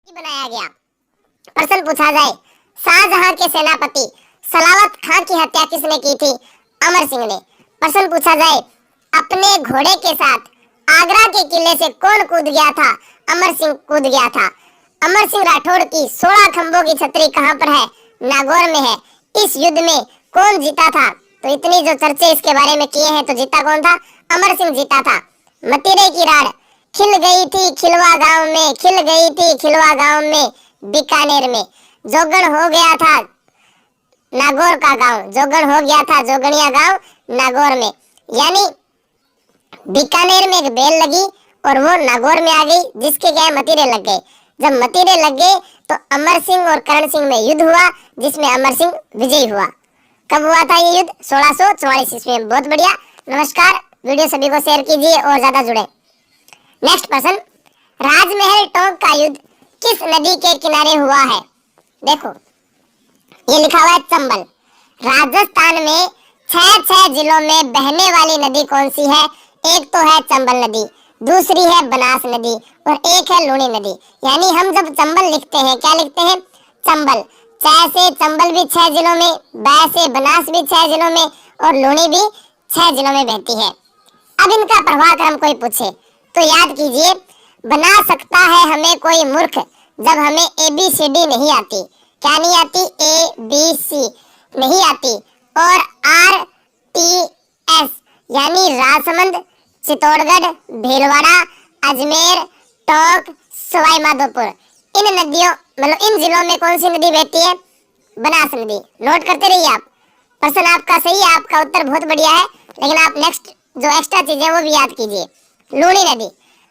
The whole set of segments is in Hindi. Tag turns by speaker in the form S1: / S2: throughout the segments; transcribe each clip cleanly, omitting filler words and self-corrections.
S1: बनाया गया। प्रश्न पूछा जाए, शाहजहां के सेनापति सलावत खां की हत्या किसने की थी? अमर सिंह ने। प्रश्न पूछा जाए, अपने घोड़े के साथ आगरा के किले से कौन कूद गया था? अमर सिंह कूद गया था। अमर सिंह राठौड़ की 16 खंभों की छतरी कहां पर है? नागौर में है। इस युद्ध में कौन जीता था? तो इतनी जो चर्चे इसके बारे में किए हैं, तो जीता कौन था? अमर सिंह जीता था। मतीरे की राड़ खिल गई थी खिलवा गांव में, खिल गई थी खिलवा गांव में, बीकानेर में जोगण हो गया था नागौर का गांव, जोगण हो गया था जोगणिया गांव नागौर में। यानी बीकानेर में एक बेल लगी और वो नागौर में आ गई, जिसके क्या मतीरे लग गए। जब मतीरे लग गए तो अमर सिंह और करण सिंह में युद्ध हुआ, जिसमें अमर सिंह विजयी हुआ। कब हुआ था ये युद्ध? 1644 ईस्वी में। बहुत बढ़िया। नमस्कार, वीडियो सभी को शेयर कीजिए और ज्यादा जुड़े। नेक्स्ट प्रश्न, राजमहल टोंक का युद्ध किस नदी के किनारे हुआ है? देखो ये लिखा हुआ है चंबल। राजस्थान में 6 जिलों में बहने वाली नदी कौन सी है? एक तो है चंबल नदी, दूसरी है बनास नदी और एक है लूनी नदी। यानी हम जब चंबल लिखते हैं, क्या लिखते हैं? चंबल। च से चंबल भी 6 जिलों में, ब से बनास भी 6 जिलों में और लूनी भी 6 जिलों में बहती है। अब इनका प्रवाह क्रम कोई पूछे तो याद कीजिए, बना सकता है हमें कोई मूर्ख जब हमें ABCD नहीं आती। क्या नहीं आती? ABC नहीं आती। और RTS यानी राजसमंद, चित्तौड़गढ़, भीलवाड़ा, अजमेर, टोंक, सवाई माधोपुर, इन नदियों मतलब इन जिलों में कौन सी नदी बहती है? बनास नदी। नोट करते रहिए आप। प्रश्न आपका सही है, आपका उत्तर बहुत बढ़िया है, लेकिन आप नेक्स्ट जो एक्स्ट्रा चीजें वो भी याद कीजिए। लूनी नदी,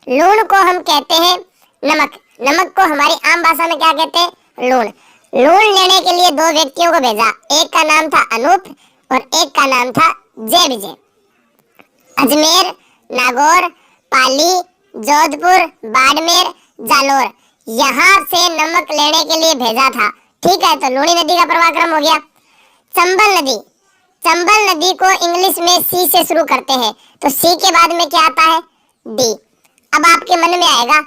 S1: लूण को हम कहते हैं नमक, नमक को हमारी आम भाषा में क्या कहते हैं? लूण। लूण लेने के लिए 2 व्यक्तियों को भेजा, एक का नाम था अनूप और एक का नाम था जय विजय। अजमेर, नागौर, पाली, जोधपुर, बाड़मेर, जालोर, यहाँ से नमक लेने के लिए भेजा था। ठीक है, तो लूनी नदी का प्रवाह क्रम हो गया। चंबल नदी, चंबल नदी को इंग्लिश में C से शुरू करते हैं, तो C के बाद में क्या आता है? D। अब आपके मन में आएगा,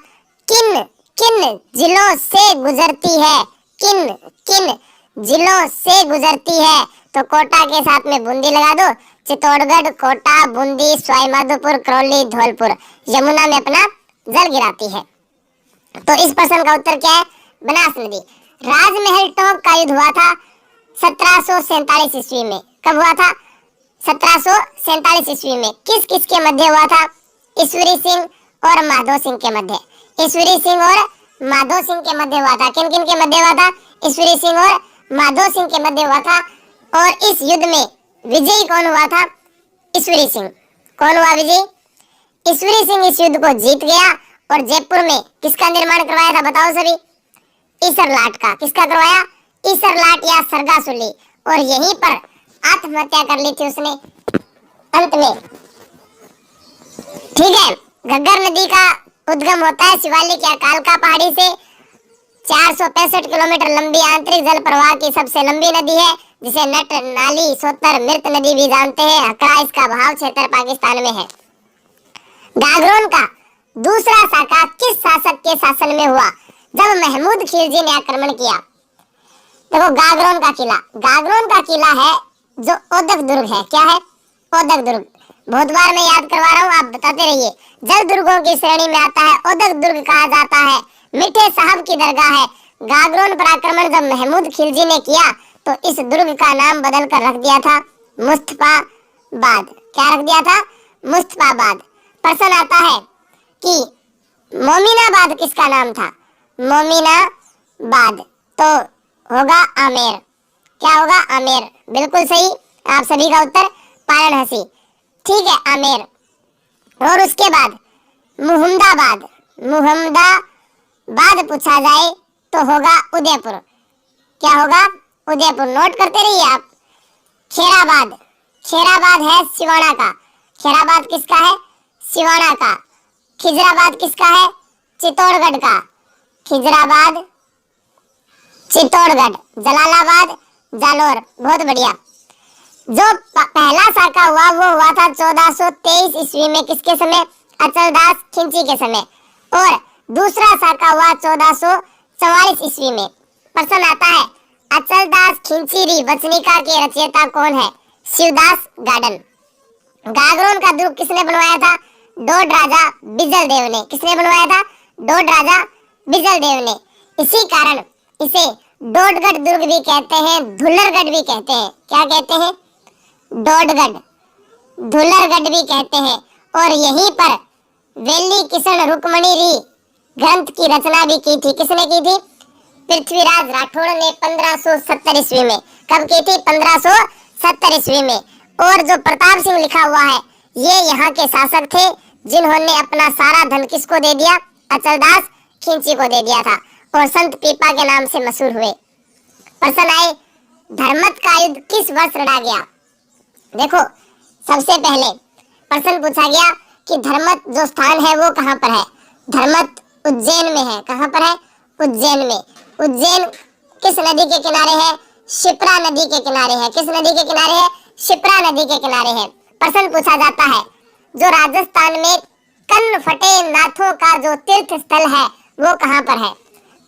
S1: किन किन जिलों से गुजरती है? किन किन जिलों से गुजरती है? तो कोटा के साथ में बूंदी लगा दो। चित्तौड़गढ़, कोटा, बूंदी, सवाई माधोपुर, करौली, धौलपुर यमुना में अपना जल गिराती है। तो इस प्रश्न का उत्तर क्या है? बनास नदी। राजमहल टोंक का युद्ध हुआ था 1747 ईस्वी में। कब हुआ था? 1747 ईस्वी में। किस किस के मध्य हुआ था? ईश्वरी सिंह और माधो सिंह के मध्य। ईश्वरी सिंह और माधो सिंह के मध्य हुआ था। किन किन के मध्य हुआ था? ईश्वरी सिंह और माधो सिंह के मध्य हुआ था। और इस युद्ध में विजयी कौन हुआ था? ईश्वरी सिंह। कौन हुआ विजयी? ईश्वरी सिंह इस युद्ध को जीत गया और जयपुर में किसका निर्माण करवाया था? बताओ सभी। ईसरलाट का। किसका करवाया? ईसरलाट या सरगासुली। और यहीं पर आत्महत्या कर ली थी उसने अंत में। ठीक है, घग्गर नदी का उद्गम होता है शिवालिक या कालका पहाड़ी से। 465 किलोमीटर लंबी आंतरिक जल प्रवाह की सबसे लंबी नदी है, जिसे नट, नाली, सोतर, मृत नदी भी जानते हैं। हकड़ा इसका बहाव क्षेत्र पाकिस्तान में है। गागरोन का दूसरा शाखा किस शासक के शासन में हुआ? जब महमूद खिलजी ने आक्रमण किया। देखो गागरोन का किला, गागरोन का किला है जो ओदक दुर्ग है। क्या है? ओदक दुर्ग। बहुत बार मैं याद करवा रहा हूँ, आप बताते रहिए। जल दुर्गों की श्रेणी में आता है, ओदक दुर्ग कहा जाता है। मीठे साहब की दरगाह है। गागरोन पर आक्रमण जब महमूद खिलजी ने किया तो इस दुर्ग का नाम बदल कर रख दिया था मुस्तफाबाद। क्या रख दिया था? मुस्तफाबाद। प्रश्न आता है कि मोमिनाबाद किसका नाम था? मोमिनाबाद तो होगा आमेर। क्या होगा? आमेर। बिल्कुल सही, आप सभी का उत्तर वाराणसी। ठीक है, आमेर। और उसके बाद मुहम्मदाबाद, मुहम्मदाबाद पूछा जाए तो होगा उदयपुर। क्या होगा? उदयपुर। नोट करते रहिए आप। खेराबाद, खेराबाद है सिवाना का। खेराबाद किसका है? सिवाना का। खिजराबाद किसका है? चित्तौड़गढ़ का। खिजराबाद, चित्तौड़गढ़। जलालाबाद, जालोर। बहुत बढ़िया। जो पहला शाखा हुआ वो हुआ था 1423 ईस्वी में। किसके समय? अचलदास खिंची के समय। और दूसरा शाखा हुआ 44 ईस्वी में। प्रश्न आता है अचलदास खिंचीरी वचनिका के रचयिता कौन है? शिवदास गार्डन। गागरोन का दुर्ग किसने बनवाया था? डोड राजा बिजल देव ने। किसने बनवाया था? डोड राजा बिजल देव ने। इसी कारण इसे डोडगढ़ दुर्ग भी कहते हैं, धुल्लरगढ़ भी कहते हैं। क्या कहते हैं? डोडगढ़, धुल्लरगढ़ भी कहते हैं। और यहीं पर वेली किशन रुक्मणी री ग्रंथ की रचना भी की थी। किसने की थी? पृथ्वीराज राठौड़ ने 1570 ईस्वी में। कब की थी? 1570 ईस्वी में। और जो प्रताप सिंह लिखा हुआ है, ये यहाँ के शासक थे जिन्होंने अपना सारा धन किसको दे दिया? अचलदास खिंची को दे दिया था और संत पीपा के नाम से मशहूर हुए। प्रश्न आए धर्मत का युद्ध किस वर्ष लड़ा गया? देखो, सबसे पहले प्रश्न पूछा गया कि धर्मत जो स्थान है वो कहाँ पर है? धर्मत उज्जैन में है। कहाँ पर है? उज्जैन में। उज्जैन किस नदी के किनारे है? शिप्रा नदी के किनारे है। किस नदी के किनारे है? शिप्रा नदी के किनारे है। प्रश्न पूछा जाता है जो राजस्थान में कन्न फटे नाथों का जो तीर्थ स्थल है वो कहाँ पर है?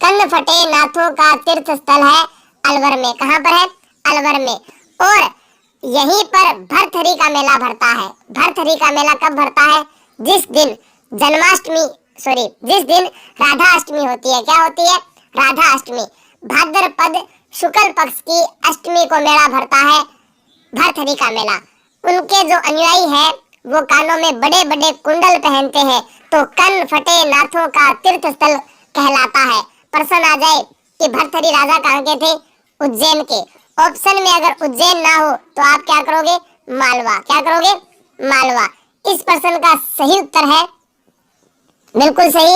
S1: कन्न फटे नाथों का तीर्थ स्थल है अलवर में। कहाँ पर है? अलवर में। और यहीं पर भरथरी का मेला भरता है। भरथरी का मेला कब भरता है? जिस दिन जिस दिन राधा अष्टमी होती है। क्या होती है? राधा अष्टमी। भाद्रपद शुक्ल पक्ष की अष्टमी को मेला भरता है भरथरी का मेला। उनके जो अनुयायी है वो कानों में बड़े बड़े कुंडल पहनते हैं, तो कन्न फटे नाथों का तीर्थ स्थल कहलाता है। प्रश्न आ जाए कि भरथरी राजा कहाँ के थे? उज्जैन के। ऑप्शन में अगर उज्जैन ना हो तो आप क्या करोगे? मालवा। क्या करोगे? मालवा। इस प्रश्न का सही उत्तर है बिल्कुल सही,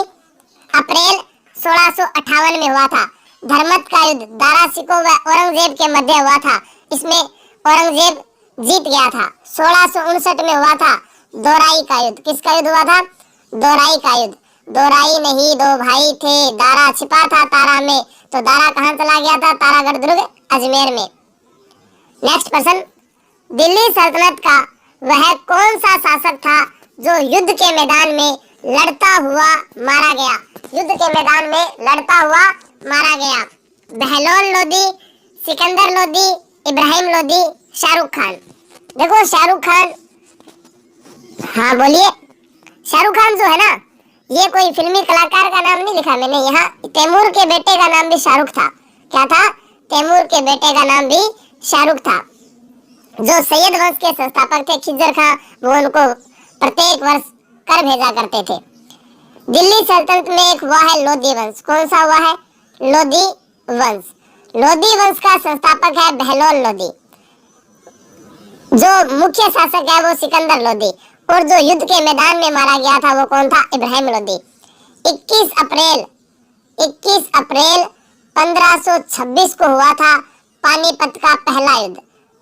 S1: अप्रैल 1658 में हुआ था। धर्मत का युद्ध दारा शिकोह व औरंगजेब के मध्य हुआ था। इसमें औरंगजेब जीत गया था। 1659 में हुआ था दोराई का युद्ध। किसका युद्ध हुआ था? दोराई का युद्ध। दोराई नहीं दो भाई थे, दारा छिपा था तारा में। तो दारा कहाँ चला गया था? तारागढ़ दुर्ग अजमेर में। नेक्स्ट प्रश्न, दिल्ली सल्तनत का वह कौन सा शासक था जो युद्ध के मैदान में लड़ता हुआ मारा गया? युद्ध के मैदान में लड़ता हुआ मारा गया। बहलोल लोदी, सिकंदर लोदी, इब्राहिम लोदी, शाहरुख खान। देखो शाहरुख खान, हाँ बोलिए। शाहरुख खान जो है ना, ये कोई फिल्मी कलाकार का नाम नहीं लिखा मैंने यहाँ। तैमूर के बेटे का नाम भी शाहरुख था। क्या था? तैमूर के बेटे का नाम भी शाहरुख था। जो सैयद वंश के संस्थापक थे खिज्जर खां, वो उनको प्रत्येक वर्ष कर भेजा करते थे। दिल्ली सल्तनत में एक हुआ है लोधी वंश। कौन सा हुआ है? लोधी वंश। लोधी वंश का संस्थापक है बहलोल लोधी। जो मुख्य शासक है वो सिकंदर लोधी। और जो युद्ध के मैदान में मारा गया था वो कौन था? इब्राहिम लोधी। 21 अप्रैल 1526 को हुआ था पानीपत का पहला युद्ध।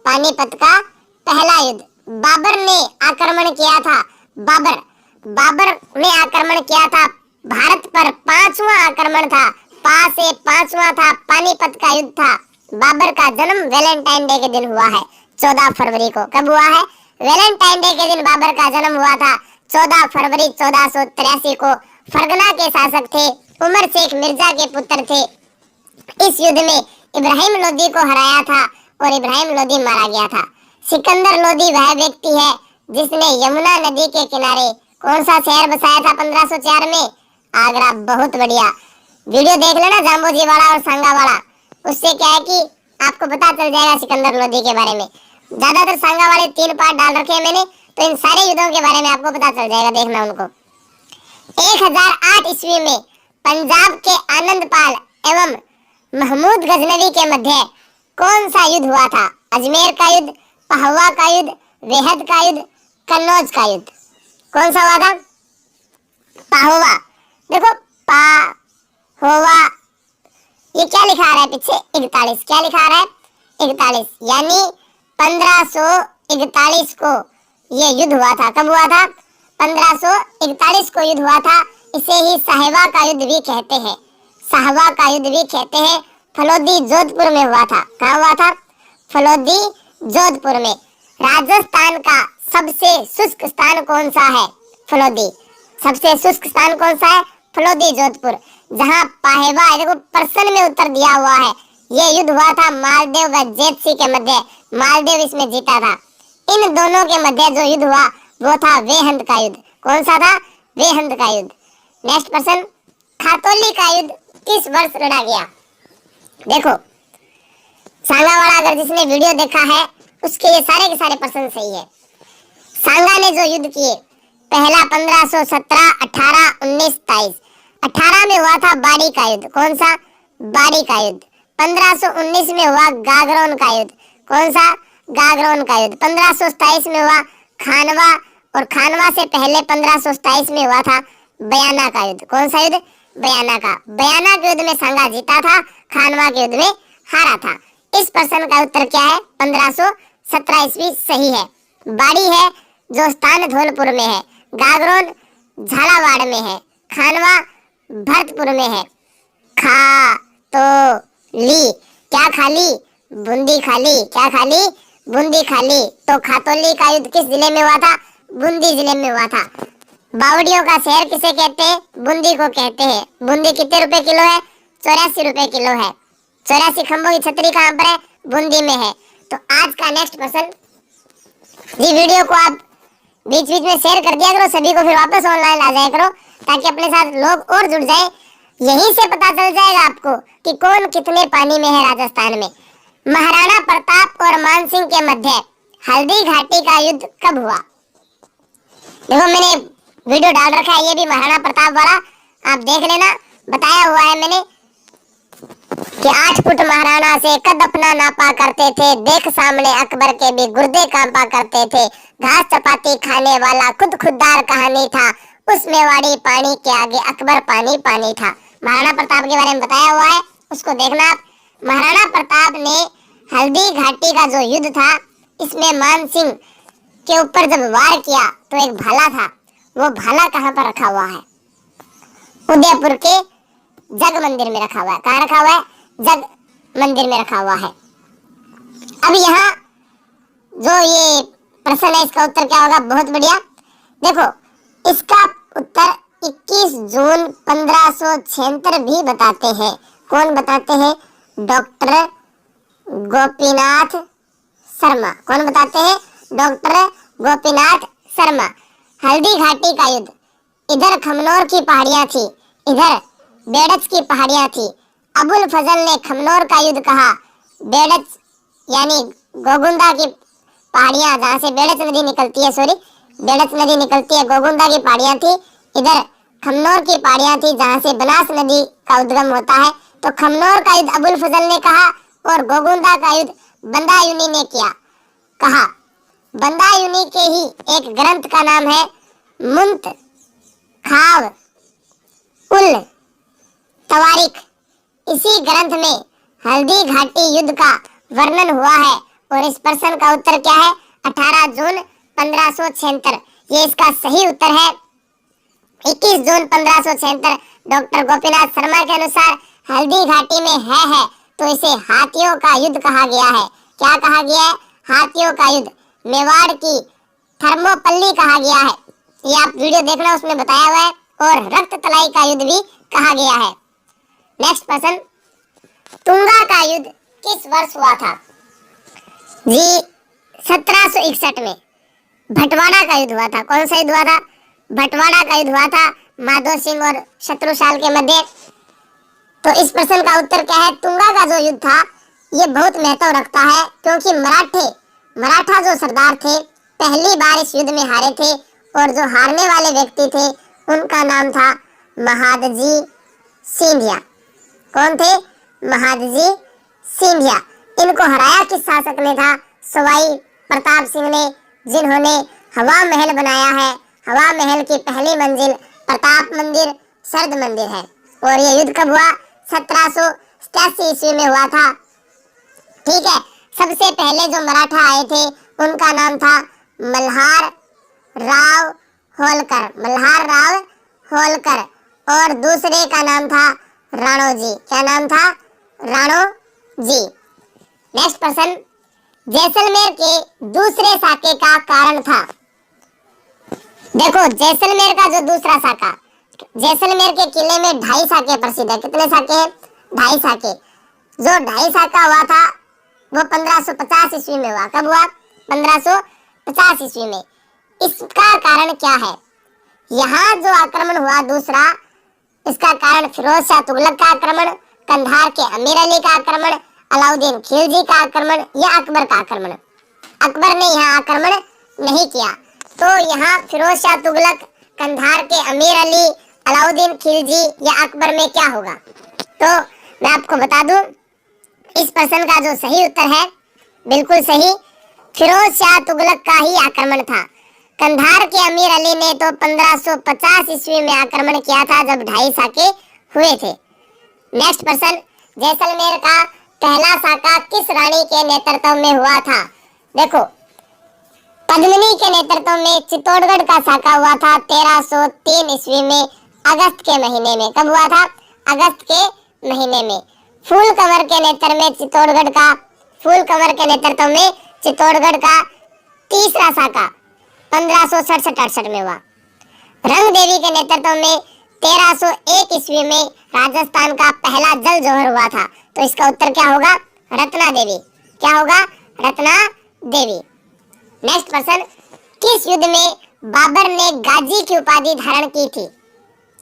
S1: पानीपत का पहला युद्ध। बाबर ने आक्रमण किया था। बाबर ने आक्रमण किया था भारत पर। 5वां आक्रमण था। से 5वां था। पानीपत का युद्ध था। बाबर का जन्म वैलेंटाइन डे के दिन हुआ है, 14 फरवरी को। कब हुआ है? वैलेंटाइन डे के दिन बाबर का जन्म हुआ था, 14 फरवरी 1483 को। फरगना के शासक थे, उमर शेख मिर्जा के पुत्र थे। इस युद्ध में इब्राहिम लोदी को हराया था और इब्राहिम लोदी मारा गया था। सिकंदर लोदी वह व्यक्ति है जिसने यमुना नदी के किनारे कौन सा शहर बसाया था 1504 में? आगरा। बहुत बढ़िया। वीडियो देख लेना जाम्बोजी वाला और सांगा वाला, उससे क्या है कि आपको पता चल जाएगा सिकंदर लोदी के बारे में। ज्यादातर सांगा वाले 3 पार्ट डाल रखे हैं मैंने, तो इन सारे युद्धों के बारे में आपको पता चल जाएगा, देखना उनको। 1008 ईस्वी में पंजाब के आनंदपाल एवं महमूद गजनवी के मध्य कौन सा युद्ध हुआ था? अजमेर का युद्ध, पहवा का युद्ध, वेहद का युद्ध, कन्नौज का युद्ध। कौन सा हुआ था? पाहोवा। देखो पाहोवा, ये क्या लिखा रहा है पीछे? 41। क्या लिखा रहा है? 41। यानी 1541 को ये युद्ध हुआ था। कब हुआ था? 1541 को युद्ध हुआ था। इसे ही साहिवा का युद्ध भी कहते हैं। साहवा का युद्ध भी कहते हैं। फलोदी जोधपुर में हुआ था। कहाँ हुआ था? फलोदी जोधपुर में। राजस्थान का सबसे शुष्क स्थान कौन सा है? फलोदी। सबसे शुष्क स्थान कौन सा है? फलोदी जोधपुर। जहां पाहेवा, देखो प्रश्न में उत्तर दिया हुआ है। ये युद्ध हुआ था मालदेव व जेतसी के मध्य। मालदेव इसमें जीता था। इन दोनों के मध्य जो युद्ध हुआ वो था वेहंद का युद्ध। कौन सा था? वेहंद का युद्ध। नेक्स्ट प्रश्न, खातौली का युद्ध किस वर्ष लड़ा गया? देखो सांगावाड़ा, अगर जिसने वीडियो देखा है उसके ये सारे के सारे प्रश्न सही है। सांगा ने जो युद्ध किए, पहला 1517, 18, 19, 23। 18 में हुआ था बाड़ी का युद्ध। कौन सा? बाड़ी का युद्ध। 1519 में हुआ गागरोन का युद्ध। कौन सा? गागरोन का युद्ध। 1527 में हुआ खानवा, और खानवा से पहले 1527 में हुआ था बयाना का युद्ध। कौन सा युद्ध? बयाना का। बयाना के युद्ध में सांगा जीता था, खानवा के युद्ध में हारा था। इस प्रश्न का उत्तर क्या है? 1517 ईस्वी सही है। बाड़ी है जो स्थान धौलपुर में है, गागरोन झालावाड़ में है, खानवा भरतपुर में है। खा तो ली, क्या खाली? बूंदी खाली। क्या खाली? बूंदी खाली। तो खातौली का युद्ध किस जिले में हुआ था? बूंदी जिले में हुआ था। बावड़ियों का शहर किसे कहते हैं? बूंदी को कहते हैं। बूंदी कितने रुपए किलो है? 84 रुपए किलो है। 84 खंभों की छतरी कहाँ पर है? बूंदी में है। तो आज का नेक्स्ट प्रश्न, जी वीडियो को आप बीच बीच में शेयर कर दिया करो सभी को, फिर वापस ऑनलाइन आ जाया करो ताकि अपने साथ लोग और जुड़ जाए। यहीं से पता चल जाएगा आपको कि कौन कितने पानी में है राजस्थान में। महाराणा प्रताप और मानसिंह के मध्य हल्दी घाटी का युद्ध कब हुआ? देखो मैंने वीडियो डाल रखा है, ये भी महाराणा प्रताप वाला, आप देख लेना। बताया हुआ है मैंने कि 8 फुट महाराणा से कद अपना नापा करते थे, देख सामने अकबर के भी गुर्दे कांपा करते थे। घास चपाती खाने वाला खुद खुददार कहानी था, उस मेवाड़ी पानी के आगे अकबर पानी पानी था। महाराणा प्रताप के बारे में बताया हुआ है, उसको देखना आप। महाराणा प्रताप ने हल्दी घाटी का जो युद्ध था, इसमें मानसिंह के ऊपर जब वार किया तो एक भाला था। वो भाला कहाँ पर रखा हुआ है? उदयपुर के जग मंदिर में रखा हुआ है। कहाँ रखा हुआ है? जग मंदिर में रखा हुआ है। अब यहाँ जो ये प्रश्न है, इसका उत्तर क्या होगा? बहुत बढ़िया। देखो इसका उत्तर 21 जून 1576 भी बताते हैं। कौन बताते हैं? डॉक्टर गोपीनाथ शर्मा। कौन बताते हैं? डॉक्टर गोपीनाथ शर्मा। हल्दी घाटी का युद्ध, इधर खमनोर की पहाड़ियां थी, इधर बेड़च की पहाड़ियां थी। अबुल फजल ने खमनोर का युद्ध कहा। बेड़च यानी गोगुंदा की पहाड़ियां, जहाँ से बेड़च नदी निकलती है, बेड़च नदी निकलती है, गोगुंदा की पहाड़ियां थी। इधर खमनोर की पहाड़ियां थी जहाँ से बनास नदी का उद्गम होता है। तो खमनोर का युद्ध अबुल फजल ने कहा और गोगुंदा का युद्ध बंदायूनी ने किया। कहा बंदायूनी के ही एक ग्रंथ का नाम है मुंत खाव उल तवारिख। इसी ग्रंथ में हल्दी घाटी युद्ध का वर्णन हुआ है और इस प्रश्न का उत्तर क्या है? 18 जून 1576। ये इसका सही उत्तर है। 21 जून 1576 डॉक्टर गोपीनाथ शर्मा के अनुसार हल्दी घाटी में है तो इसे हाथियों का युद्ध कहा गया है। क्या कहा गया है? हाथियों का युद्ध। मेवाड़ की थर्मोपल्ली कहा गया है। ये आप वीडियो देखना, उसमें बताया हुआ है। और रक्त तलाई का युद्ध भी कहा गया है। नेक्स्ट प्रश्न, तुंगा का युद्ध किस वर्ष हुआ था? जी 1761 में भटवाड़ा का युद्ध हुआ था। कौन सा युद्ध हुआ था? भटवाड़ा का युद्ध हुआ था माधो सिंह और शत्रुशाल के मध्य। तो इस प्रश्न का उत्तर क्या है? तुंगा का जो युद्ध था ये बहुत महत्व रखता है, क्योंकि मराठा जो सरदार थे पहली बार इस युद्ध में हारे थे और जो हारने वाले व्यक्ति थे उनका नाम था महादजी सिंधिया। कौन थे? महादजी सिंधिया। इनको हराया किस शासक ने था? सवाई प्रताप सिंह ने, जिन्होंने हवा महल बनाया है। हवा महल की पहली मंजिल प्रताप मंदिर शरद मंदिर है। और ये युद्ध कब हुआ? 1787 ईस्वी में हुआ था। ठीक है। सबसे पहले जो मराठा आए थे उनका नाम था मल्हार राव होलकर। मल्हार राव होलकर। और दूसरे का नाम था राणोजी। क्या नाम था? राणोजी। नेक्स्ट प्रश्न, जैसलमेर के दूसरे साके का कारण था। देखो जैसलमेर का जो दूसरा साका, जैसलमेर के किले में 2.5 साके प्रसिद्ध है। कितने साके हैं? 2.5 साके। जो 2.5 साका हुआ था वो 1550 ईस्वी में हुआ। कब हुआ? 1550 ईस्वी में। इसका कारण क्या है? यहाँ जो आक्रमण हुआ दूसरा, इसका कारण फिरोज शाह तुगलक का आक्रमण, कंधार के अमीर अली का आक्रमण, अलाउद्दीन खिलजी का आक्रमण या अकबर का आक्रमण? अकबर ने यहाँ आक्रमण नहीं किया। तो यहाँ फिरोज शाह तुगलक, कंधार के अमीर अली, अलाउद्दीन खिलजी या अकबर में क्या होगा? तो मैं आपको बता दूं, इस प्रश्न का जो सही उत्तर है, बिल्कुल सही, फिरोज शाह तुगलक का ही आक्रमण था। कंधार के अमीर अली ने तो 1550 ईस्वी में आक्रमण किया था जब 2.5 साके हुए थे। नेक्स्ट प्रश्न, जैसलमेर का पहला साका किस रानी के नेतृत्व में हुआ था? देखो, पद्मिनी के नेतृत्व में चित्तौड़गढ़ का साका हुआ था 1303 ईस्वी में, अगस्त के महीने में। कब हुआ था? अगस्त के महीने में। फूल कंवर के नेतृत्व में चित्तौड़गढ़ का तीसरा साका 1567-68 में हुआ। रंग देवी के नेतृत्व में 1301 ईस्वी में राजस्थान का पहला जल जौहर हुआ था। तो इसका उत्तर क्या होगा? रत्ना देवी। क्या होगा? रत्ना देवी। नेक्स्ट प्रश्न, किस युद्ध में बाबर ने गाजी की उपाधि धारण की थी?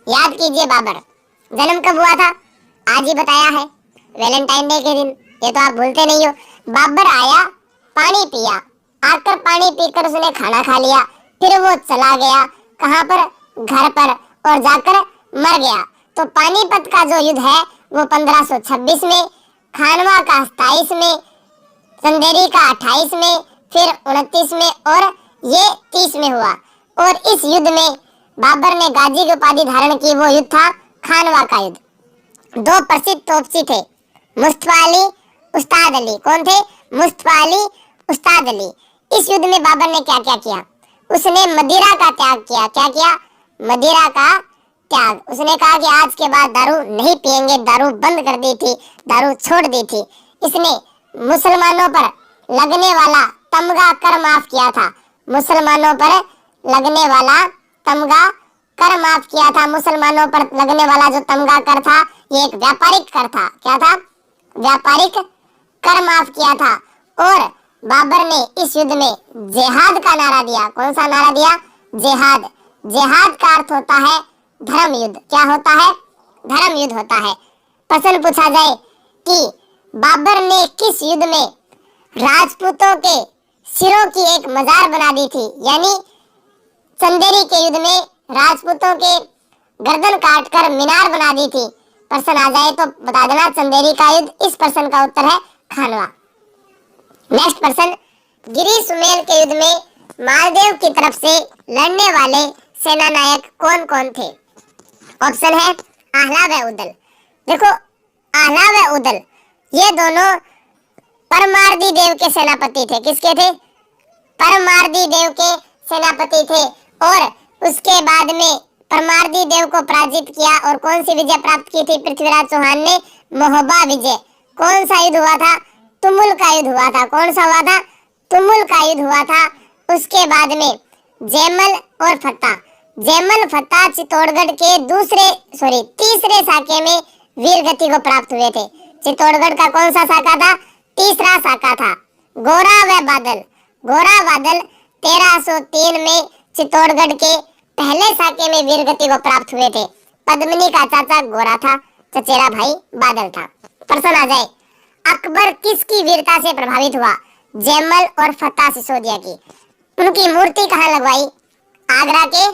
S1: याद कीजिए, बाबर जन्म कब हुआ था? आज ही बताया है, वैलेंटाइन डे के दिन। ये तो आप भूलते नहीं हो। बाबर आया, पानी पिया, आकर पानी पीकर उसने खाना खा लिया, फिर वो चला गया कहाँ पर? घर पर, और जाकर मर गया। तो पानीपत का जो युद्ध है वो 1526 में, खानवा का 27 में, चंदेरी का 28 में, फिर 29 में और ये 30 में हुआ। और इस युद्ध में बाबर ने गाजी की उपाधि धारण की, वो युद्ध था खानवा का युद्ध। 2 प्रसिद्ध तोपची थे, मुस्तफा अली, उस्ताद अली। कौन थे? मुस्तफा अली, उस्ताद अली। इस युद्ध में बाबर ने क्या क्या किया? उसने मदिरा का त्याग किया। क्या किया? मदिरा का त्याग। उसने कहा कि आज के बाद दारू नहीं पिएंगे, दारू बंद कर दी थी, दारू छोड़ दी थी। इसने मुसलमानों पर लगने वाला तमगा कर माफ किया था। मुसलमानों पर लगने वाला तमगा कर माफ किया था। मुसलमानों पर लगने वाला जो तमगा कर था, ये एक व्यापारिक कर था। क्या था? व्यापारिक कर माफ किया था। और बाबर ने इस युद्ध में जिहाद का नारा दिया। कौन सा नारा दिया? जिहाद। जिहाद का अर्थ होता है धर्म युद्ध। क्या होता है? धर्म युद्ध होता है। प्रश्न पूछा जाए कि बाबर ने किस युद्ध में राजपूतों के सिरों की एक मजार बना दी थी? यानी चंदेरी के युद्ध में राजपूतों के गर्दन काटकर मीनार बना दी थी। प्रश्न आ जाए तो बता देना चंदेरी का युद्ध। इस प्रश्न का उत्तर है खानवा। नेक्स्ट प्रश्न, गिरी सुमेल के युद्ध में मालदेव की तरफ से लड़ने वाले सेना नायक कौन कौन थे? ऑप्शन है आहला व उदल। देखो, आहला व उदल ये दोनों परमार्दी देव के सेनापति थे। किसके थे? परमार्दी देव के सेनापति थे। और उसके बाद में परमार्दी देव को पराजित किया। और कौन सी विजय प्राप्त की थी पृथ्वीराज चौहान ने? महोबा विजय। कौन सा युद्ध हुआ था? तुमुल का युद्ध हुआ था। कौन सा हुआ था? तुमुल का युद्ध हुआ था। उसके बाद में जैमल और फत्ता। जैमल फत्ता चित्तौड़गढ़ के तीसरे साके में वीर गति को प्राप्त हुए थे। चित्तौड़गढ़ का कौन सा साका था? तीसरा साका था। गोरा व बादल। गोरा बादल 1303 में चित्तौड़गढ़ के पहले साके में वीर गति को प्राप्त हुए थे। पद्मिनी का चाचा गोरा था, चचेरा भाई बादल था। प्रश्न आ जाए, अकबर किसकी वीरता से प्रभावित हुआ? जैमल और फत्ता सिसोदिया की। उनकी मूर्ति कहाँ लगवाई? आगरा के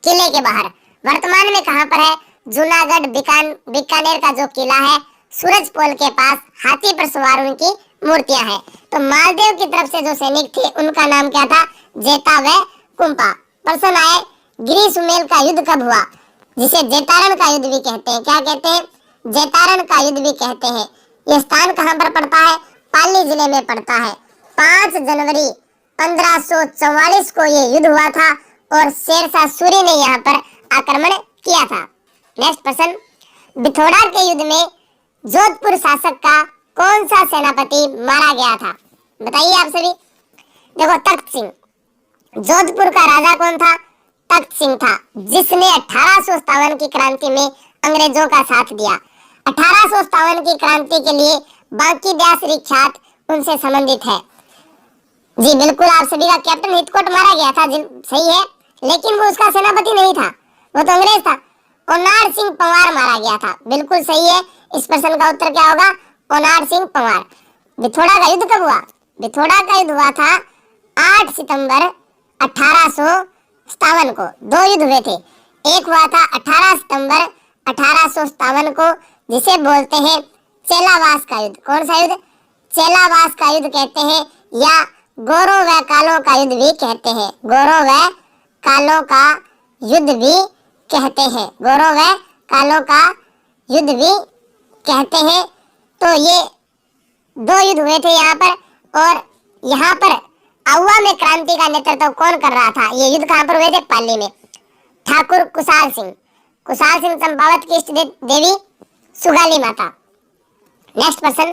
S1: किले के बाहर। वर्तमान में कहाँ पर है? जूनागढ़ बीकानेर का जो किला है, सूरज पोल के पास हाथी पर सवार उनकी मूर्तियां हैं। तो मालदेव की तरफ से जो सैनिक थे उनका नाम क्या था? जेता व कुंपा। प्रश्न आए, गिरी सुमेल का युद्ध कब हुआ? जिसे जेतारण का युद्ध भी कहते हैं। क्या कहते हैं? जेतारण का युद्ध भी कहते हैं। यह स्थान कहाँ पर पड़ता है? पाली जिले में पड़ता है। 5 जनवरी 1544 को यह युद्ध हुआ था और शेरशाह सूरी ने यहाँ पर आक्रमण किया था। नेक्स्ट प्रश्न, बिथोड़ा के युद्ध में जोधपुर शासक का कौन सा सेनापति मारा गया था? बताइए आप सभी। देखो, तख्त सिंह। जोधपुर का राजा कौन था? तख्त सिंह था, जिसने 1857 की क्रांति में अंग्रेजों का साथ दिया। 1857 की क्रांति के लिए बांकी दयाश्री ख्यात उनसे संबंधित है। जी बिल्कुल, आप सभी का कैप्टन हितकोट मारा गया था, सही है, लेकिन वो उसका सेनापति नहीं था, वो तो अंग्रेज था। ओनार सिंह पंवार मारा गया था, बिल्कुल सही है। इस प्रश्न का उत्तर क्या होगा? ओनार सिंह पंवार। बिथोड़ा का युद्ध कब हुआ? बिथोड़ा का युद्ध हुआ था 8 सितंबर 1857 को। दो युद्ध हुए थे, एक हुआ था 18 सितंबर 1857 को, जिसे बोलते हैं चेलावास का युद्ध। कौन सा युद्ध? चेलावास का युद्ध कहते हैं, या गोरों व कालों का युद्ध भी कहते हैं। गोरों व कालों का युद्ध भी कहते हैं। गोरों व कालों का युद्ध भी कहते हैं। तो ये दो युद्ध हुए थे यहाँ पर, और यहाँ पर आउवा में क्रांति का नेतृत्व कौन कर रहा था? ये युद्ध कहाँ पर हुए थे? पाली में। ठाकुर कुशाल सिंह। कुशाल सिंह चंपावत की इष्ट देवी सुगाली माता। नेक्स्ट प्रश्न,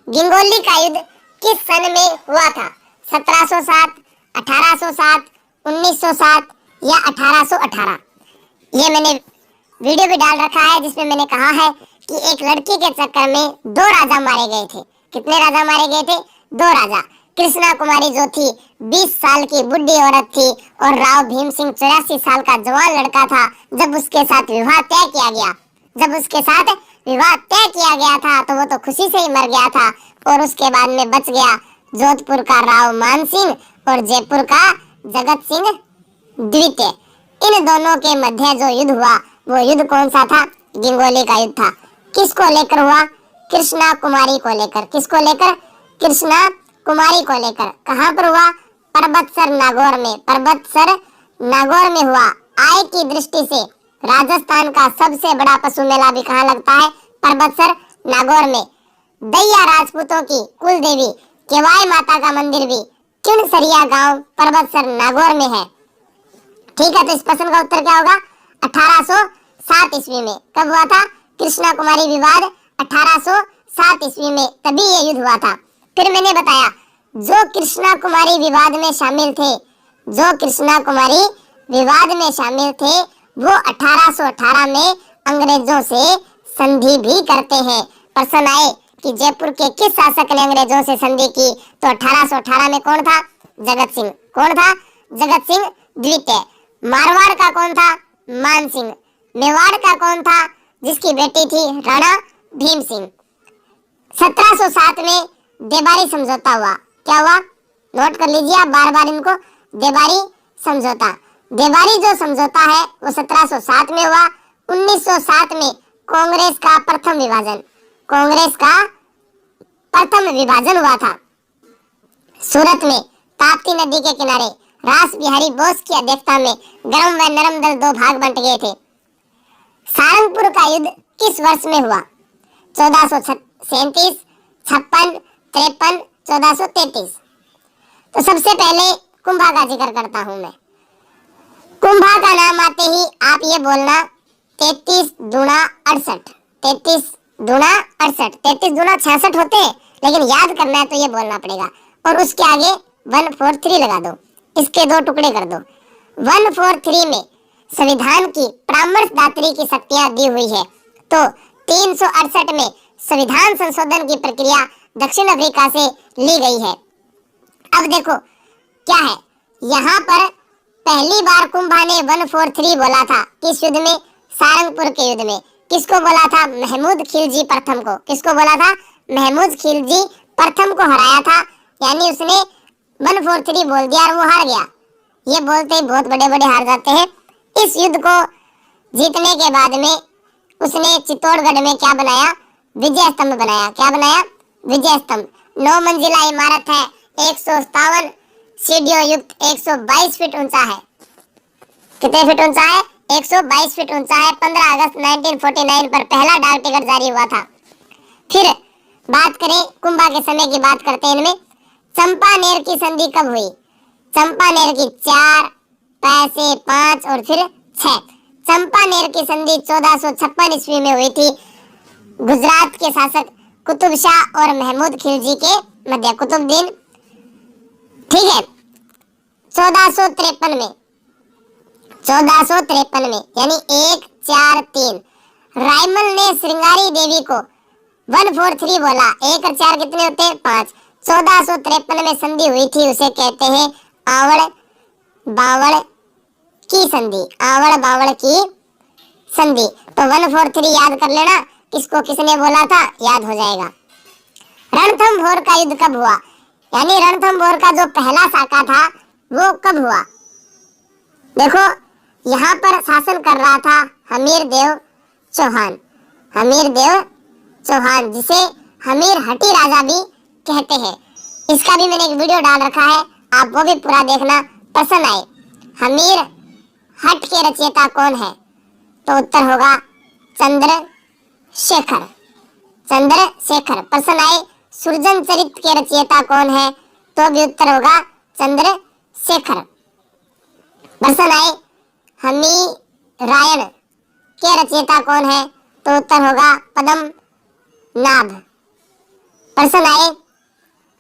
S1: गिंगोली का युद्ध किस सन में हुआ था? 1707, 1807, 1907 या 1818? ये मैंने वीडियो भी डाल रखा है, जिसमें मैंने कहा है कि एक लड़की के चक्कर में 2 राजा मारे गए थे। कितने राजा मारे गए थे? 2 राजा। कृष्णा कुमारी जो थी 20 साल की बुढ़ी औरत थी, और राव भीम सिंह 84 साल का जवान लड़का था। जब उसके साथ विवाह तय किया गया, था, तो वो तो खुशी से ही मर गया था, और उसके बाद में बच गया जोधपुर का राव मान सिंह और जयपुर का जगत सिंह द्वितीय। इन दोनों के मध्य जो युद्ध हुआ, वो युद्ध कौन सा था? गिंगोली का युद्ध था। किसको लेकर हुआ? कृष्णा कुमारी को लेकर। किसको लेकर? कृष्णा कुमारी को लेकर। कहां पर हुआ? परबतसर नागौर में। परबतसर नागौर में हुआ। आय की दृष्टि से राजस्थान का सबसे बड़ा पशु मेला भी कहाँ लगता है? परबतसर नागौर में। दैया राजपूतों की कुल देवी केवाय माता का मंदिर भी चुनसरिया गांव परबतसर नागौर में है। ठीक है, तो इस प्रश्न का उत्तर क्या होगा? 1807 ईस्वी में। कब हुआ था? कृष्णा कुमारी विवाद 1807 ईस्वी में, तभी ये युद्ध हुआ था। फिर मैंने बताया, जो कृष्णा कुमारी विवाद में शामिल थे, वो 1818 में अंग्रेजों से संधि भी करते हैं। प्रश्न आए कि जयपुर के किस शासक ने अंग्रेजों से संधि की, तो 1818 में कौन था? जगत सिंह। कौन था? जगत सिंह द्वितीय। मारवाड़ का कौन था? मान सिंह। मेवाड़ का कौन था? जिसकी बेटी थी राणा भीम सिंह। 1707 में देबारी समझौता हुआ। क्या हुआ? नोट कर लीजिए आप बार बार इनको। देबारी समझौता। देबारी जो समझौता है वो 1707 में हुआ। 1907 में कांग्रेस का प्रथम विभाजन हुआ था। सूरत में ताप्ती नदी के किनारे रास बिहारी बोस की अध्यक्षता में गरम व नरम दल 2 भाग बंट गए थे। सारंगपुर का युद्ध किस वर्ष में हुआ? 1437, 56, 53, 1433। तो सबसे पहले कुंभा का जिक्र करता हूं मैं। कुंभा का नाम आते ही आप ये बोलना 33 दूना 68। 33 दूना 68। 33 दूना 66 होते हैं, लेकिन याद करना है तो ये बोलना पड़ेगा। और उसके आगे 143 लगा दो, इसके 2 टुकड़े कर दो। 143 में संविधान की परामर्शदात्री की शक्तियां दी हुई है। तो 368 में संविधान संशोधन की प्रक्रिया दक्षिण अफ्रीका से ली गई है। अब देखो क्या है, यहाँ पर पहली बार कुंभा ने 143 बोला था। किस युद्ध में? सारंगपुर के युद्ध में। किसको बोला था? महमूद खिलजी प्रथम को। किसको बोला था? महमूद खिलजी प्रथम को हराया था, यानी उसने 143 बोल दिया और वो हार गया। ये बोलते ही बहुत बड़े बड़े हार जाते हैं। इस युद्ध को जीतने के बाद में उसने चित्तौड़गढ़ में क्या बनाया? विजय स्तंभ बनाया। क्या बनाया? विजय स्तंभ। 9 मंजिला इमारत है, 157 सीढ़ियों युक्त, 122 फीट ऊंचा है। कितने फीट ऊंचा है? 122 फीट ऊंचा है। 15 अगस्त 1949 पर पहला डाक टिकट जारी हुआ था। फिर बात करें कुंभा के समय की, बात करते हैं इनमें। चंपानेर की संधि कब हुई? चंपानेर की 4, पैसे 5 और फिर 6। चंपानेर की संधि 1456 ईस्वी में हुई थी, गुजरात के शासक कुतुब शाह और महमूद खिलजी के मध्य। कुतुबुद्दीन, ठीक है। 1453 में 1453 में, यानी 143। रायमल ने श्रृंगारी देवी को 143 बोला। 1 और 4 कितने होते हैं? 5। 1453 में संधि हुई थी, उसे कहते हैं आवड़ बावड़ की संधि। आवड़ बावड़ की संधि। तो 143 याद कर लेना, किसको किसने बोला था, याद हो जाएगा। रणथंभौर का युद्ध कब हुआ? यानी रणथंभौर का जो पहला साका था वो कब हुआ? देखो, यहाँ पर शासन कर रहा था हमीर देव चौहान। हमीर देव चौहान, जिसे हमीर हटी राजा भी कहते हैं। इसका भी मैंने एक वीडियो डाल रखा है, आप वो भी पूरा देखना, पसंद आए। हमीर हट के रचयिता कौन है? तो उत्तर होगा चंद्रशेखर। चंद्रशेखर। पसंद आए सुरजन चरित के रचयिता कौन है? तो भी उत्तर होगा चंद्रशेखर। पसंद आए हमीरायण के रचयिता कौन है? तो उत्तर होगा पद्मनाभ। पसंद आए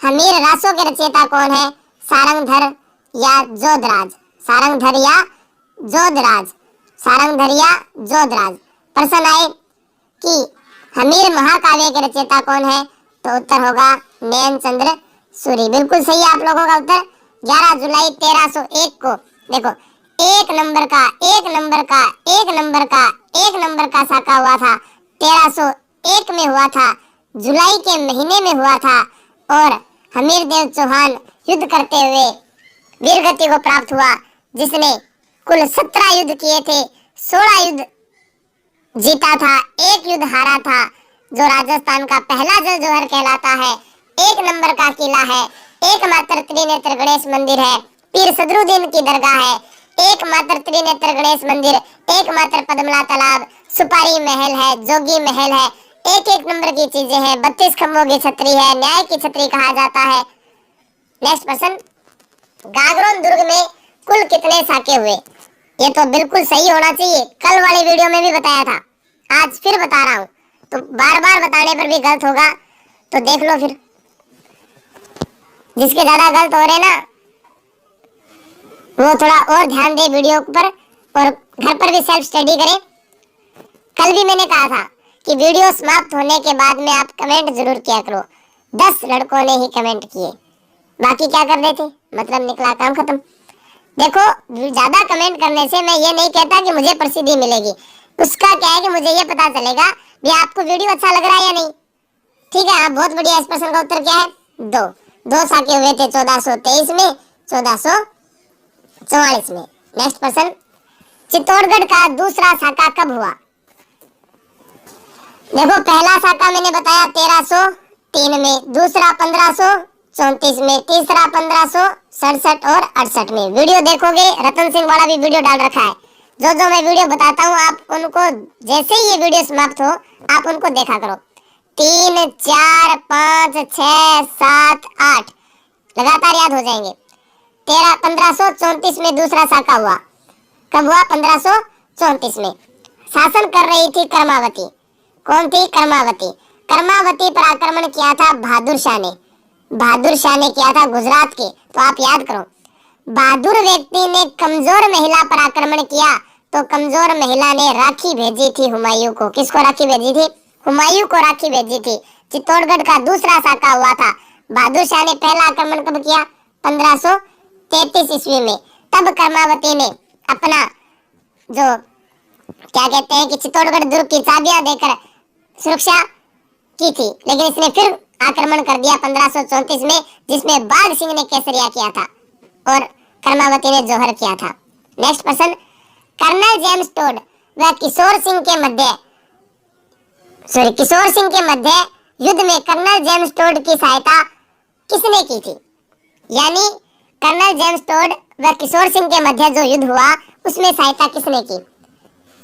S1: हमीर रासों के रचयिता कौन है? सारंगधर या जोधराज। सारंगधर या जोधराज। सारंगधर या जोधराज। पसंद आए कि हमीर महाकाव्य के रचयिता कौन है? तो उत्तर होगा नैनचंद्र सूरी। बिल्कुल सही है आप लोगों का उत्तर। 11 जुलाई 1301 को देखो, एक नंबर का साका हुआ था। 1301 में हुआ था, जुलाई के महीने में हुआ था, और हमीर देव चौहान युद्ध करते हुए वीरगति को प्राप्त हुआ, जिसने कुल 17 युद्ध किए थे, 16 युद्ध जीता था, 1 युद्ध हारा था, जो राजस्थान का पहला जल जौहर कहलाता है। 1 नंबर का किला है, एकमात्र त्रिनेत्र गणेश मंदिर है, पीर सदरुद्दीन की दरगाह है, एकमात्र त्रिनेत्र गणेश मंदिर, एकमात्र पद्मला तालाब, सुपारी महल है, जोगी महल है, एक नंबर की चीजें हैं, 32 खंभों की छतरी है, न्याय की छतरी कहा जाता है। नेक्स्ट क्वेश्चन, गागरोन दुर्ग में कुल कितने साके हुए? ये तो बिल्कुल सही होना चाहिए, कल वाली वीडियो में भी बताया था, आज फिर बता रहा हूँ, तो बार बार बताने पर भी गलत होगा, तो देख लो फिर। जिसके ज्यादा गलत हो रहे ना, वो थोड़ा और ध्यान दे वीडियो पर, और घर पर भी सेल्फ स्टडी करें। कल भी मैंने कहा था कि वीडियो समाप्त होने के बाद में आप कमेंट जरूर किया करो। 10 लड़कों ने ही कमेंट किए, बाकी क्या कर रहे थे, मतलब निकला काम खत्म। देखो, ज्यादा कमेंट करने से मैं ये नहीं कहता कि मुझे प्रसिद्धि मिलेगी, उसका क्या है कि मुझे ये पता चलेगा भी आपको वीडियो अच्छा लग रहा है या नहीं। ठीक है, आप बहुत बढ़िया। इस प्रश्न का उत्तर क्या है? 2 साके हुए थे 1423 में, 1444 में। नेक्स्ट प्रश्न, चित्तौड़गढ़ का दूसरा साका कब हुआ? देखो, पहला साका मैंने बताया 1303 में, दूसरा 1534 में, तीसरा 1567 और 68 में। वीडियो देखोगे, रतन सिंह वाला भी वीडियो डाल रखा है। जो मैं वीडियो बताता हूँ, आप उनको जैसे ही ये वीडियो समाप्त हो, आप उनको देखा करो। 3, 4, 5, 6, 7, 8 लगातार याद हो जाएंगे। 1534 में दूसरा साका हुआ। कब हुआ? 1534 में। शासन कर रही थी कर्मावती। कौन थी? कर्मावती। कर्मावती पर आक्रमण किया था बहादुर शाह ने। बहादुर शाह ने किया था गुजरात के, तो आप याद करो। बहादुर व्यक्ति ने कमजोर महिला पर आक्रमण किया, तो कमजोर महिला ने राखी भेजी थी हुमायूं को। किसको राखी भेजी थी? हुमायूं को राखी भेजी थी। चित्तौड़गढ़ का दूसरा साका हुआ था। बहादुर शाह ने पहला आक्रमण कब किया? 1533 ईस्वी में। तब कर्मावती ने अपना जो क्या कहते हैं कि चित्तौड़गढ़ दुर्ग की चाबियां देकर सुरक्षा की थी, लेकिन इसने फिर आक्रमण कर दिया 1534 में, जिसमें बाघ सिंह ने केसरिया किया था और कर्मावती ने जौहर किया था। नेक्स्ट प्रश्न, कर्नल जेम्स टोड व किशोर सिंह के मध्य युद्ध में कर्नल जेम्स टोड की सहायता किसने की थी? यानी कर्नल जेम्स टोड व किशोर सिंह के मध्य जो युद्ध हुआ, उसमें सहायता किसने की?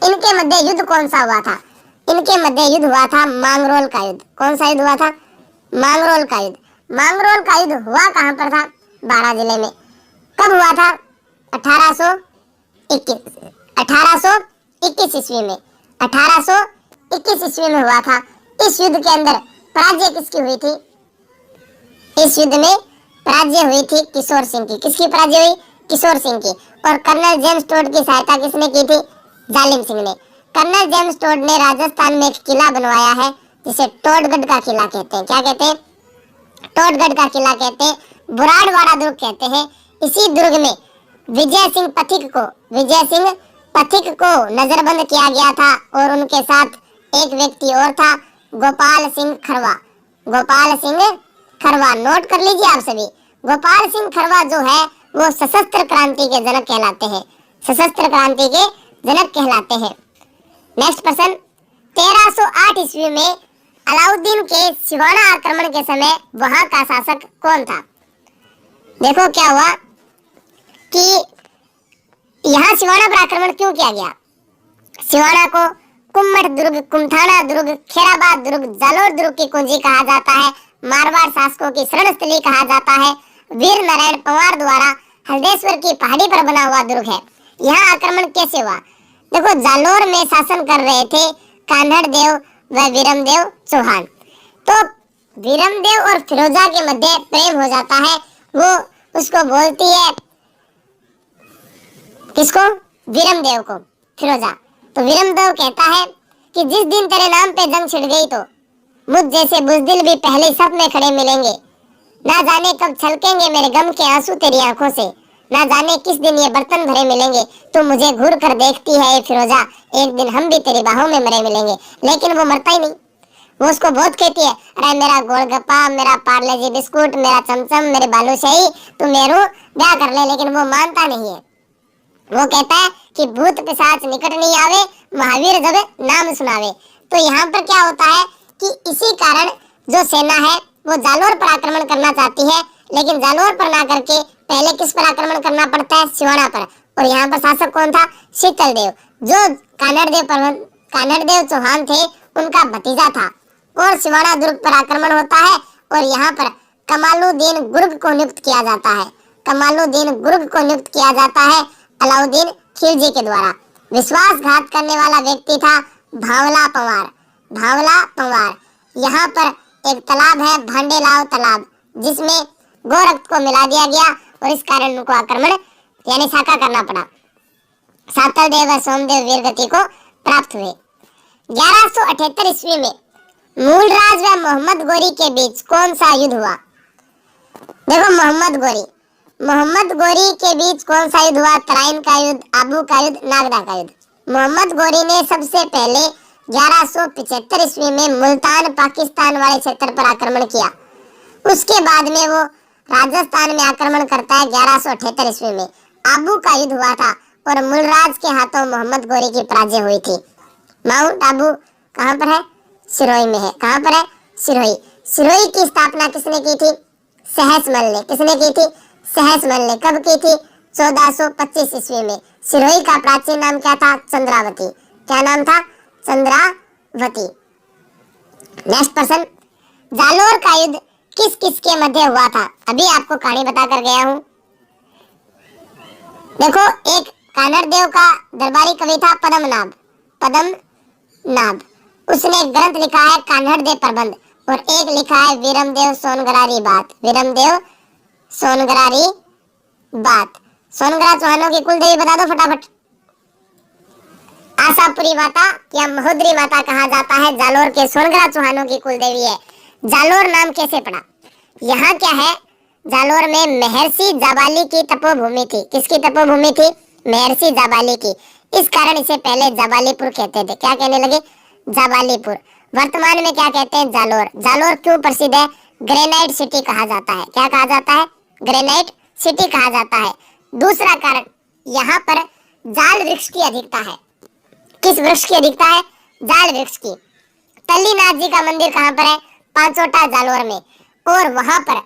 S1: इनके मध्य युद्ध कौन सा हुआ था? इनके मध्य युद्ध हुआ था मांगरोल का युद्ध। कौन सा युद्ध हुआ था? मांगरोल का युद्ध। मांगरोल का युद्ध हुआ कहां पर था? बारां जिले में। कब हुआ था? 1821 ईस्वी में। 1821 ईस्वी में हुआ था। इस युद्ध के अंदर पराजय किसकी हुई थी? इस युद्ध में पराजय हुई थी किशोर सिंह की। किसकी पराजय हुई? किशोर सिंह की। और कर्नल जेम्स टोड की सहायता किसने की थी? जालिम सिंह ने। कर्नल जेम्स टोड ने राजस्थान में एक किला बनवाया है जिसे टोडगढ़ का किला कहते हैं। क्या कहते हैं? टोडगढ़ का किला कहते हैं, बुराड़वाड़ा दुर्ग कहते हैं। इसी दुर्ग में विजय सिंह पथिक को नजरबंद किया गया था और उनके साथ एक व्यक्ति और था, गोपाल सिंह खरवा। गोपाल सिंह खरवा, नोट कर लीजिए आप सभी। गोपाल सिंह खरवा जो है वो सशस्त्र क्रांति के जनक कहलाते हैं। सशस्त्र क्रांति के जनक कहलाते हैं। नेक्स्ट प्रश्न, 1308 ईस्वी में अलाउद्दीन के सिवाना आक्रमण के समय वहां का शासक कौन था? देखो क्या हुआ कि यहाँ सिवाना पर आक्रमण क्यों किया गया? सिवाना को कुम्मठ दुर्ग, कुमठाना दुर्ग, खेराबाद दुर्ग, जालोर दुर्ग की कुंजी कहा जाता है। मारवाड़ शासकों की शरणस्थली कहा जाता है। वीर नारायण पंवार द्वारा हल्देश्वर की पहाड़ी पर बना हुआ दुर्ग है। यहाँ आक्रमण कैसे हुआ? देखो, जालोर में शासन कर रहे थे कान्हड़ देव व वीरमदेव चौहान। तो वीरमदेव और फिरोजा के मध्य प्रेम हो जाता है। वो उसको बोलती है, किसको? वीरमदेव को, फिरोजा। तो वीरमदेव कहता है कि जिस दिन तेरे नाम पे जंग छिड़ गई तो मुझ जैसे बुजदिल भी पहले सब में खड़े मिलेंगे। ना जाने कब छलकेंगे मेरे गम के आंसू तेरी आंखों से। ना जाने किस दिन ये बर्तन भरे मिलेंगे। तू मुझे घूर कर देखती है फिरोजा, एक दिन हम भी तेरी बाहों में मरे मिलेंगे। लेकिन वो मरता ही नहीं। वो उसको बहुत कहती है, अरे मेरा गोलगप्पा, मेरा पार्ले जी बिस्कुट, मेरा चमचम, मेरे बालूशाही, तू मेरू ब्याह कर ले। लेकिन वो मानता नहीं है। वो कहता है कि भूत पिशाच निकट नहीं आवे, महावीर जब नाम सुनावे। तो यहाँ पर क्या होता है कि इसी कारण जो सेना है वो जालोर पर आक्रमण करना चाहती है, लेकिन जालोर पर ना करके पहले किस पर आक्रमण करना पड़ता है? सिवाना पर। और यहाँ पर शासक कौन था? शीतल देव, जो कानड़ देव चौहान थे उनका भतीजा था। और सिवाना दुर्ग पर आक्रमण होता है और यहाँ पर कमालुद्दीन गुर्ग को नियुक्त किया जाता है। कमालुद्दीन गुर्ग को नियुक्त किया जाता है अलाउद्दीन खिलजी के द्वारा। विश्वासघात करने वाला व्यक्ति था भावला पंवार। भावला पंवार। यहाँ पर एक तालाब है, भांडेलाव तालाब, जिसमें गोरक्त को मिला दिया गया और इस कारण उनको आक्रमण यानी साका करना पड़ा। सातल देव व सोमदेव वीरगति को प्राप्त हुए। 1178 ईस्वी में मूलराज व मोहम्मद गोरी के बीच कौन सा युद्ध हुआ? देखो, मोहम्मद गोरी के बीच कौन सा युद्ध हुआ? तराइन का युद्ध, आबू का युद्ध, नागदा का युद्ध। मोहम्मद गोरी ने सबसे पहले 1175 ईस्वी में मुल्तान पाकिस्तान वाले क्षेत्र पर आक्रमण किया। उसके बाद में वो राजस्थान में आक्रमण करता है 1178 ईस्वी में। आबू का युद्ध हुआ था और मूलराज के हाथों मोहम्मद गोरी की पराजय हुई थी। माउंट आबू कहाँ पर है? सिरोही में है। कहाँ पर है? सिरोही। सिरोही की स्थापना किसने की थी? सहसमल ने। किसने की थी? सहसमल ने। कब की थी? 1425 ईस्वी में। सिरोही का प्राचीन नाम क्या था? चंद्रावती। क्या नाम था? चंद्रावती। नेक्स्ट प्रश्न, जालोर का युद्ध किस किस के मध्य हुआ था? अभी आपको कहानी बता कर गया हूँ। देखो, एक कानड़ देव का दरबारी कवि था पद्मनाभ। उसने एक ग्रंथ लिखा है कान्हड़ देव प्रबंध और एक लिखा है वीरमदेव सोनगरारी बात। वीरमदेव सोनगरारी बात। सोनगरा चौहानों की कुल देवी बता दो फटाफट। आशापुरी माता या महोदरी माता कहा जाता है जालोर के सोनगरा चौहानों की कुल देवी है। जालोर नाम कैसे पड़ा? यहाँ क्या है? जालोर में महर्षि जाबाली की तपोभूमि थी। किसकी तपोभूमि थी? महर्षि जाबाली की। इस कारण इसे पहले जाबालीपुर कहते थे। क्या कहने लगे? जाबालीपुर। वर्तमान में क्या कहते हैं? जालोर। जालोर क्यों प्रसिद्ध है? ग्रेनाइट सिटी कहा जाता है। क्या कहा जाता है? ग्रेनाइट सिटी कहा जाता है। दूसरा कारण, यहाँ पर जाल वृक्ष की अधिकता है। किस वृक्ष की अधिकता है? जाल वृक्ष की। तल्लीनाथ जी का मंदिर कहाँ पर है? पांचोटा जालोर में। और वहां पर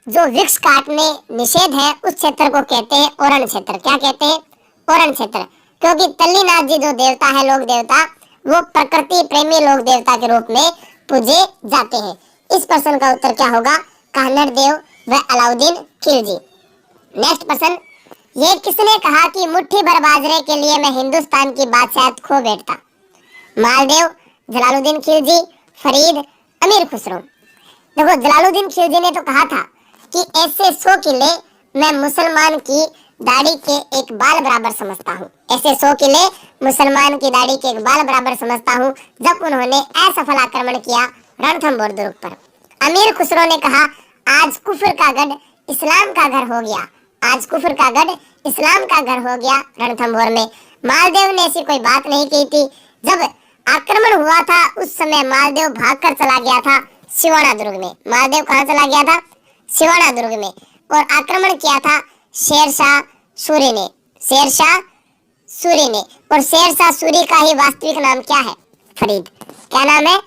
S1: जो वृक्ष काटने निषेध है उस क्षेत्र को कहते हैं ओरण क्षेत्र। क्या कहते हैं? ओरण क्षेत्र। क्योंकि तल्लीनाथ जी जो देवता है, लोक देवता, वो प्रकृति प्रेमी लोक देवता के रूप में पूजे जाते हैं। इस प्रश्न का उत्तर क्या होगा? कान्हड़ देव व अलाउद्दीन खिलजी। नेक्स्ट प्रश्न, ये किसने कहा कि मुट्ठी भर बाजरे के लिए मैं हिंदुस्तान की बादशाहत खो बैठता? मालदेव, जलालुद्दीन खिलजी, फरीद, अमीर खुसरो। देखो, जलालुद्दीन खिलजी ने तो कहा था कि ऐसे 100 किले मैं मुसलमान की दाढ़ी के एक बाल बराबर समझता हूँ। ऐसे 100 किले मुसलमान की दाढ़ी के एक बाल बराबर समझता हूँ जब उन्होंने असफल आक्रमण किया रणथंभौर दुर्ग पर। अमीर खुसरो ने कहा, आज कुफर का गढ़ इस्लाम का घर हो गया। आज कुफर का गढ़ इस्लाम का घर हो गया रणथंभौर में। मालदेव ने ऐसी कोई बात नहीं की थी। जब आक्रमण हुआ था उस समय मालदेव भागकर चला गया था सिवाना दुर्ग में। मालदेव कहाँ चला गया था? सिवाना दुर्ग में। और आक्रमण किया था शेरशाह सूरी ने। शेरशाह सूरी ने। और शेरशाह सूरी का ही वास्तविक नाम क्या है? फरीद। क्या नाम है?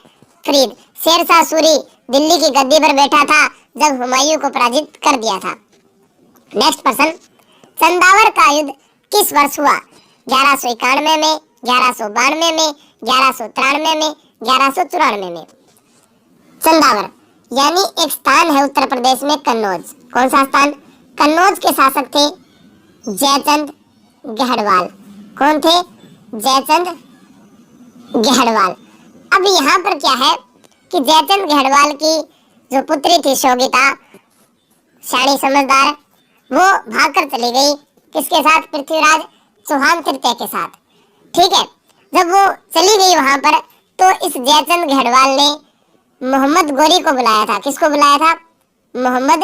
S1: फरीद। शेरशाह सूरी दिल्ली की गद्दी पर बैठा था जब हुमायूं को पराजित कर दिया था। नेक्स्ट प्रश्न, चंदावर का युद्ध किस वर्ष हुआ? 1191 में, 1192 में, 1193 में, 1194 में। चंदावर यानी एक स्थान है उत्तर प्रदेश में, कन्नौज। कौन सा स्थान? कन्नौज के शासक थे जयचंद गहड़वाल। कौन थे? जयचंद गहड़वाल। अब यहाँ पर क्या है कि जयचंद गहड़वाल की जो पुत्री थी शोगिता, शानी समझदार, वो भागकर चली गई। किसके साथ? पृथ्वीराज चौहान तृतीय के साथ। ठीक है, जब वो चली गई वहां पर तो इस जयचंद गहड़वाल ने मोहम्मद गोरी को बुलाया था। किसको बुलाया था? मोहम्मद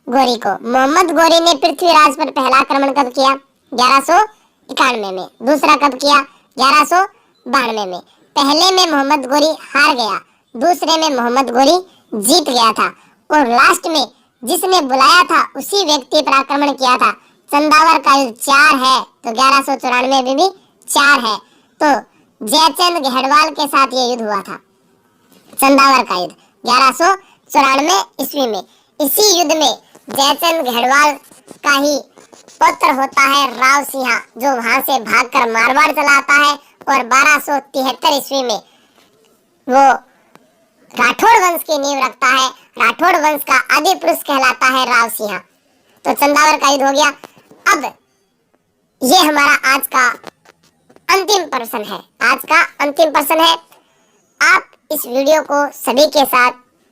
S1: गोरी को। मोहम्मद गोरी ने पृथ्वीराज पर पहला आक्रमण कब किया? 1191 में। दूसरा कब किया? 1192 में। पहले में मोहम्मद गोरी हार गया, दूसरे में मोहम्मद गोरी जीत गया था। और लास्ट में जिसने बुलाया था उसी व्यक्ति पर आक्रमण किया था। चंदावर का युद्ध 4 है तो 1194 में भी 4 है। तो जयचंद गहड़वाल के साथ ये युद्ध हुआ था, चंदावर का युद्ध 1194 ईस्वी में। इसी युद्ध में जयचंद गहड़वाल का ही पुत्र होता है राव सिंह, जो वहां से भागकर मारवाड़ चला आता है और 1273 ईस्वी में वो राठौड़ वंश की नींव रखता है। राठौड़ वंश का आदि पुरुष कहलाता है राव सिंह। तो चंदावर का युद्ध हो गया। अब ये हमारा आज का अंतिम प्रश्न है। आज का अंतिम प्रश्न है, आप इस वीडियो को सभी के साथ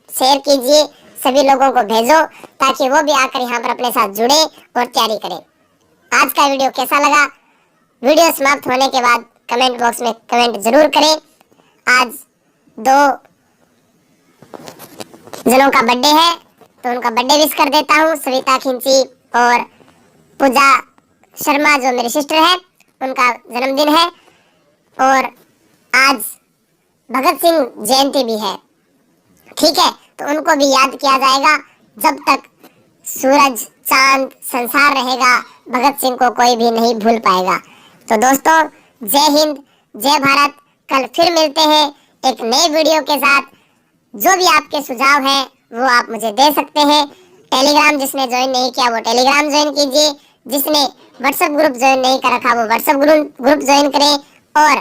S1: शेयर कीजिए, सभी लोगों को भेजो ताकि वो भी आकर यहाँ पर अपने साथ जुड़े और तैयारी करें। आज का वीडियो कैसा लगा? वीडियो समाप्त होने के बाद कमेंट बॉक्स में कमेंट जरूर करें। आज 2 जनों का बर्थडे है तो उनका बर्थडे विश कर देता हूँ। सविता खिंची और पूजा शर्मा जो मेरी सिस्टर है, उनका जन्मदिन है। और आज भगत सिंह जयंती भी है। ठीक है, तो उनको भी याद किया जाएगा। जब तक सूरज चांद संसार रहेगा भगत सिंह को कोई भी नहीं भूल पाएगा। तो दोस्तों, जय हिंद, जय भारत। कल फिर मिलते हैं एक नए वीडियो के साथ। जो भी आपके सुझाव हैं वो आप मुझे दे सकते हैं। टेलीग्राम जिसने ज्वाइन नहीं किया वो टेलीग्राम ज्वाइन कीजिए। जिसने व्हाट्सएप ग्रुप ज्वाइन नहीं कर रखा वो व्हाट्सएप ग्रुप ज्वाइन करें। और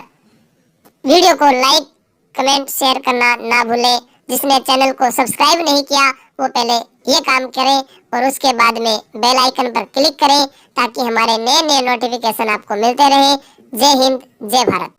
S1: वीडियो को लाइक कमेंट शेयर करना ना भूलें। जिसने चैनल को सब्सक्राइब नहीं किया वो पहले ये काम करें और उसके बाद में बेल आइकन पर क्लिक करें ताकि हमारे नए नए नोटिफिकेशन आपको मिलते रहे। जय हिंद, जय भारत।